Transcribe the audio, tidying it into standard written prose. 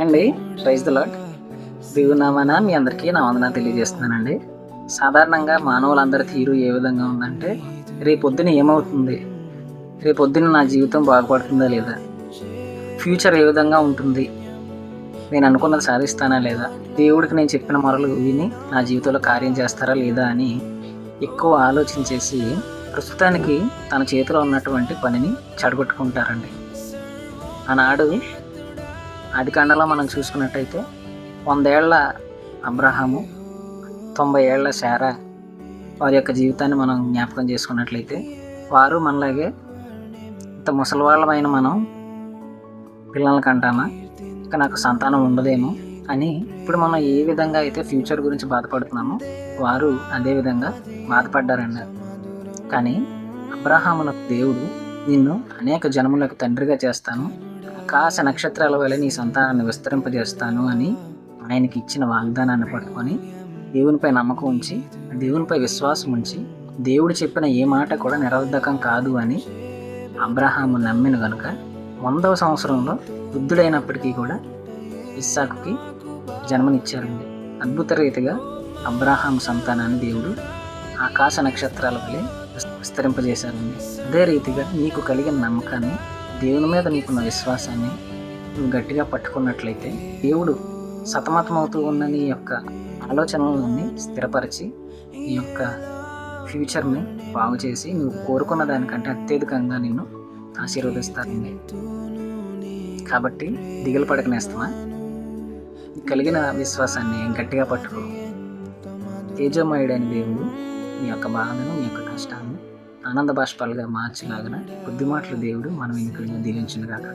Hi అండి. Praise the lord. దేవునామాన మీ అందరికీ నా వందనాలు తెలియజేస్తున్నానండి. సాధారణంగా మానవులందరి తీరు ఏ విధంగా ఉందంటే, రేపొద్దున ఏమవుతుంది, రేపొద్దున నా జీవితం బాగుపడుతుందా లేదా, ఫ్యూచర్ ఏ విధంగా ఉంటుంది, నేను అనుకున్నది సాధిస్తానా లేదా, దేవుడికి నేను చెప్పిన మొరలు విని నా జీవితంలో కార్యం చేస్తారా లేదా అని ఎక్కువ ఆలోచించేసి ప్రస్తుతానికి తన చేతిలో ఉన్నటువంటి పనిని చెడగొట్టుకుంటారండి. ఆనాడు ఆదికాండంలో మనం చూసుకున్నట్టయితే 100 ఏళ్ల అబ్రహాము, 90 ఏళ్ల శారా వారి యొక్క జీవితాన్ని మనం జ్ఞాపకం చేసుకున్నట్లయితే, వారు మనలాగే ఇంత ముసలివాళ్ళమైన మనం పిల్లలకి అంటామా, ఇక నాకు సంతానం ఉండదేమో అని ఇప్పుడు మనం ఏ విధంగా అయితే ఫ్యూచర్ గురించి బాధపడుతున్నామో వారు అదే విధంగా బాధపడ్డారన్నారు. కానీ అబ్రహామునకు దేవుడు, నిన్ను అనేక జనములకు తండ్రిగా చేస్తాను, ఆకాశ నక్షత్రాల వల్ల నీ సంతానాన్ని విస్తరింపజేస్తాను అని ఆయనకి ఇచ్చిన వాగ్దానాన్ని పట్టుకొని దేవునిపై నమ్మకం ఉంచి, దేవునిపై విశ్వాసం ఉంచి, దేవుడు చెప్పిన ఏ మాట కూడా నిరర్ధకం కాదు అని అబ్రహాము నమ్మిన కనుక 100వ సంవత్సరంలో వృద్ధుడైనప్పటికీ కూడా ఇస్సాకుకి జన్మనిచ్చారండి. అద్భుత రీతిగా అబ్రహాము సంతానాన్ని దేవుడు ఆకాశ నక్షత్రాల వల్లే విస్తరింపజేశారండి. అదే రీతిగా నీకు కలిగిన నమ్మకాన్ని, దేవుని మీద నీకున్న విశ్వాసాన్ని నువ్వు గట్టిగా పట్టుకున్నట్లయితే దేవుడు సతమతమవుతూ ఉన్న నీ యొక్క ఆలోచనలని స్థిరపరిచి నీ యొక్క ఫ్యూచర్ని బాగు చేసి నువ్వు కోరుకున్న దానికంటే అత్యధికంగా నిన్ను ఆశీర్వదిస్తారండి. కాబట్టి దిగులు పడకనేస్తామా, కలిగిన విశ్వాసాన్ని గట్టిగా పట్టుకో. తేజోమయుడైన దేవుడు నీ యొక్క బాధను, నీ యొక్క కష్టాన్ని ఆనంద బాష్పాలుగా మార్చలాగిన కొద్ది మాటలు దేవుడు మనం ఇంట్లో దీవించును గాక.